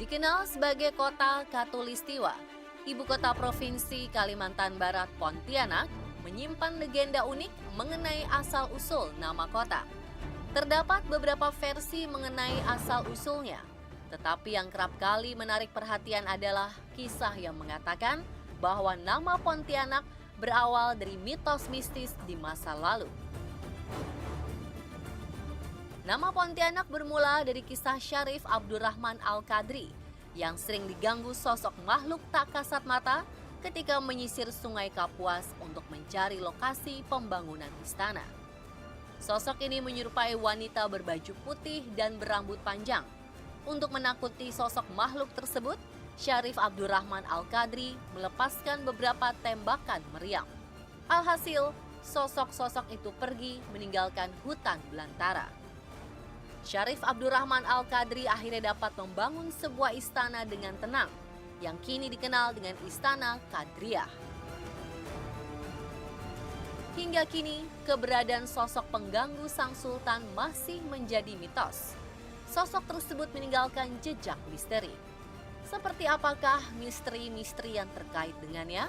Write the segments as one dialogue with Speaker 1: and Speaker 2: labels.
Speaker 1: Dikenal sebagai kota Katulistiwa, ibu kota provinsi Kalimantan Barat Pontianak menyimpan legenda unik mengenai asal-usul nama kota. Terdapat beberapa versi mengenai asal-usulnya, tetapi yang kerap kali menarik perhatian adalah kisah yang mengatakan bahwa nama Pontianak berawal dari mitos mistis di masa lalu. Nama Pontianak bermula dari kisah Syarif Abdurrahman Al-Qadri yang sering diganggu sosok makhluk tak kasat mata ketika menyisir Sungai Kapuas untuk mencari lokasi pembangunan istana. Sosok ini menyerupai wanita berbaju putih dan berambut panjang. Untuk menakuti sosok makhluk tersebut, Syarif Abdurrahman Al-Qadri melepaskan beberapa tembakan meriam. Alhasil, sosok-sosok itu pergi meninggalkan hutan belantara. Syarif Abdurrahman Al-Qadri akhirnya dapat membangun sebuah istana dengan tenang, yang kini dikenal dengan Istana Qadriyah. Hingga kini, keberadaan sosok pengganggu sang sultan masih menjadi mitos. Sosok tersebut meninggalkan jejak misteri. Seperti apakah misteri-misteri yang terkait dengannya?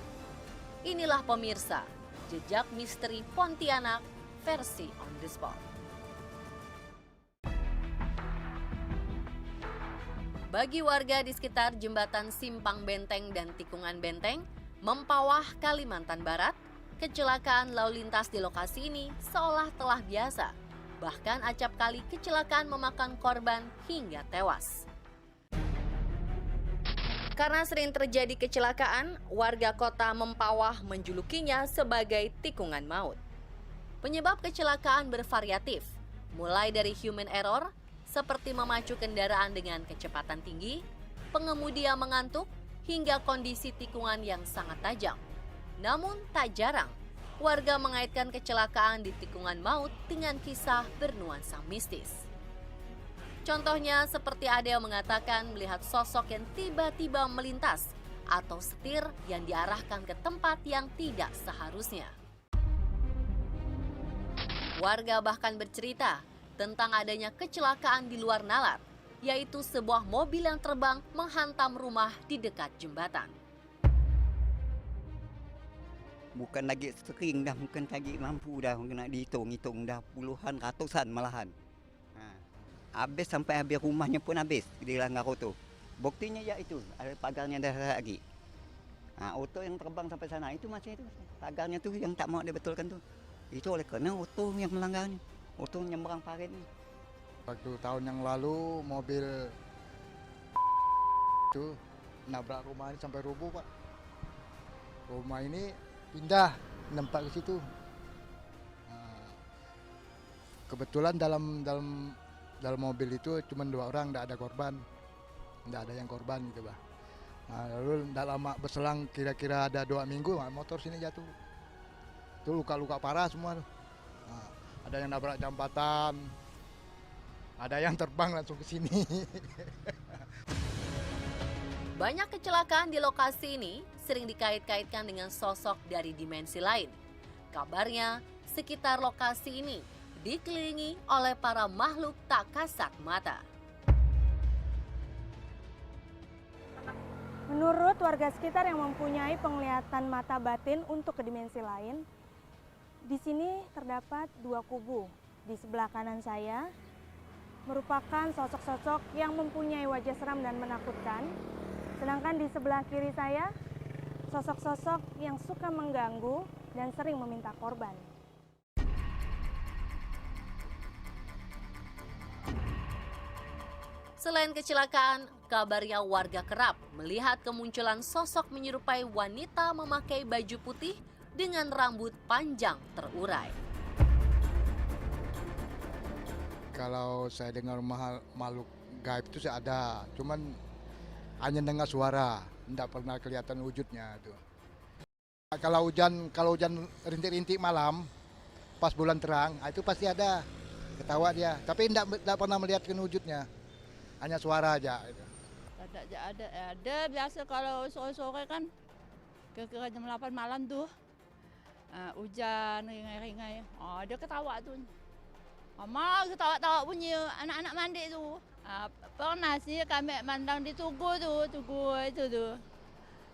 Speaker 1: Inilah pemirsa, jejak misteri Pontianak versi on the spot. Bagi warga di sekitar jembatan Simpang Benteng dan Tikungan Benteng, Mempawah, Kalimantan Barat, kecelakaan lalu lintas di lokasi ini seolah telah biasa. Bahkan acap kali kecelakaan memakan korban hingga tewas. Karena sering terjadi kecelakaan, warga kota Mempawah menjulukinya sebagai tikungan maut. Penyebab kecelakaan bervariatif, mulai dari human error, seperti memacu kendaraan dengan kecepatan tinggi, pengemudi yang mengantuk, hingga kondisi tikungan yang sangat tajam. Namun tak jarang, warga mengaitkan kecelakaan di tikungan maut dengan kisah bernuansa mistis. Contohnya seperti ada yang mengatakan melihat sosok yang tiba-tiba melintas atau setir yang diarahkan ke tempat yang tidak seharusnya. Warga bahkan bercerita tentang adanya kecelakaan di luar nalar, yaitu sebuah mobil yang terbang menghantam rumah di dekat jembatan.
Speaker 2: Bukan lagi sering dah, bukan lagi mampu dah, nak dihitung-hitung dah puluhan, ratusan malahan. Habis sampai habis rumahnya pun habis, dilanggar auto. Buktinya ya itu, ada pagarnya dah lagi. Auto yang terbang sampai sana itu masih itu, pagarnya tu yang tak mau dibetulkan tu. Itu oleh kerana auto yang melanggarnya. Auto nyeberang parit ni.
Speaker 3: Waktu tahun yang lalu mobil itu nabrak rumah ini sampai rubuh, Pak. Rumah ini pindah nempat ke situ. Kebetulan dalam mobil itu cuma 2 orang, tidak ada korban, tidak ada yang korban gitu, Pak. Lalu tidak lama berselang kira-kira ada 2 minggu, motor sini jatuh. Itu luka-luka parah semua. Ada yang nabrak jembatan, ada yang terbang langsung ke sini.
Speaker 1: Banyak kecelakaan di lokasi ini sering dikait-kaitkan dengan sosok dari dimensi lain. Kabarnya, sekitar lokasi ini dikelilingi oleh para makhluk tak kasat mata.
Speaker 4: Menurut warga sekitar yang mempunyai penglihatan mata batin untuk ke dimensi lain, di sini terdapat 2 kubu. Di sebelah kanan saya merupakan sosok-sosok yang mempunyai wajah seram dan menakutkan. Sedangkan di sebelah kiri saya, sosok-sosok yang suka mengganggu dan sering meminta korban.
Speaker 1: Selain kecelakaan, kabarnya warga kerap melihat kemunculan sosok menyerupai wanita memakai baju putih dengan rambut panjang terurai.
Speaker 3: Kalau saya dengar makhluk gaib itu saya ada, cuman hanya dengar suara, tidak pernah kelihatan wujudnya itu. Kalau hujan rintik-rintik malam, pas bulan terang, itu pasti ada, ketawa dia. Tapi tidak pernah melihatkan wujudnya, hanya suara aja.
Speaker 5: Ada biasa kalau sore-sore kan, kira-kira jam 8 malam tuh. Hujan ringai-ringai. Dia ketawa tu. Mama ketawa-tawa bunyi anak-anak mandi tu. Pernah sih kami mandang di Tugu itu tuh.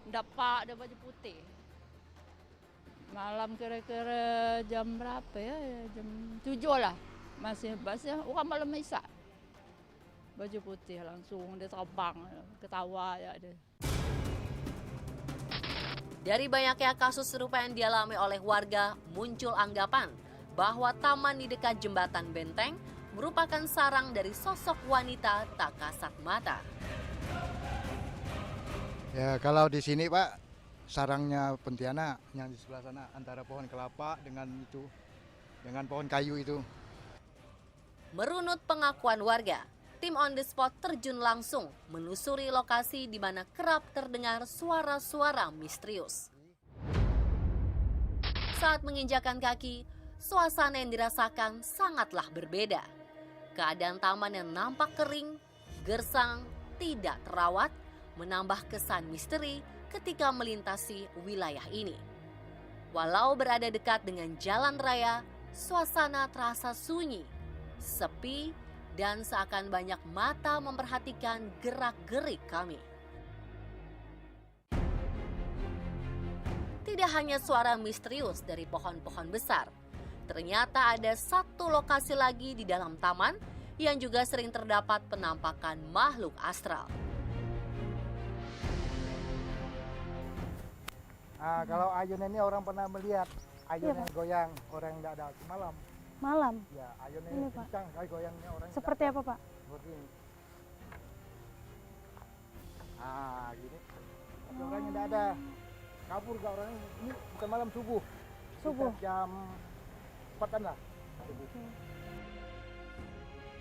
Speaker 5: Dapat baju putih. Malam kira-kira jam berapa ya? Jam 7 lah. Masih orang malam Isya. Baju putih langsung dia terbang, ketawa ya dia.
Speaker 1: Dari banyaknya kasus serupa yang dialami oleh warga, muncul anggapan bahwa taman di dekat jembatan Benteng merupakan sarang dari sosok wanita tak kasat mata.
Speaker 3: Ya kalau di sini Pak, sarangnya Pontianak yang di sebelah sana antara pohon kelapa dengan pohon kayu itu.
Speaker 1: Merunut pengakuan warga, tim on the spot terjun langsung menelusuri lokasi di mana kerap terdengar suara-suara misterius. Saat menginjakan kaki, suasana yang dirasakan sangatlah berbeda. Keadaan taman yang nampak kering, gersang, tidak terawat, menambah kesan misteri ketika melintasi wilayah ini. Walau berada dekat dengan jalan raya, suasana terasa sunyi, sepi, dan seakan banyak mata memperhatikan gerak-gerik kami. Tidak hanya suara misterius dari pohon-pohon besar, ternyata ada satu lokasi lagi di dalam taman yang juga sering terdapat penampakan makhluk astral.
Speaker 3: Kalau ayunan ini orang pernah melihat ayunan
Speaker 4: Pak.
Speaker 3: goyang orang yang tidak ada malam.
Speaker 4: Malam.
Speaker 3: Ya ayunan
Speaker 4: Ini,
Speaker 3: ini
Speaker 4: Pak.
Speaker 3: kencang kali goyangnya orang.
Speaker 4: Seperti apa, Pak?
Speaker 3: Seperti ini. Gini. Tapi orang yang tidak ada. Kabur gak orang ini bukan malam subuh.
Speaker 4: Subuh.
Speaker 3: Sekitar jam 4-an lah. Subuh.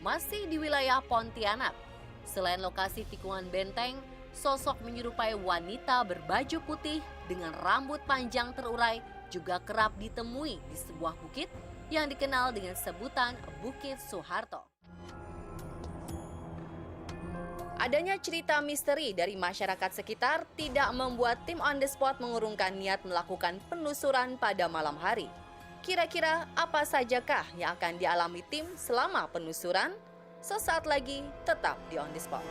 Speaker 1: Masih di wilayah Pontianak, selain lokasi tikungan Benteng, sosok menyerupai wanita berbaju putih dengan rambut panjang terurai juga kerap ditemui di sebuah bukit yang dikenal dengan sebutan Bukit Soeharto. Adanya cerita misteri dari masyarakat sekitar tidak membuat tim on the spot mengurungkan niat melakukan penelusuran pada malam hari. Kira-kira apa sajakah yang akan dialami tim selama penelusuran? Sesaat lagi tetap di on the spot.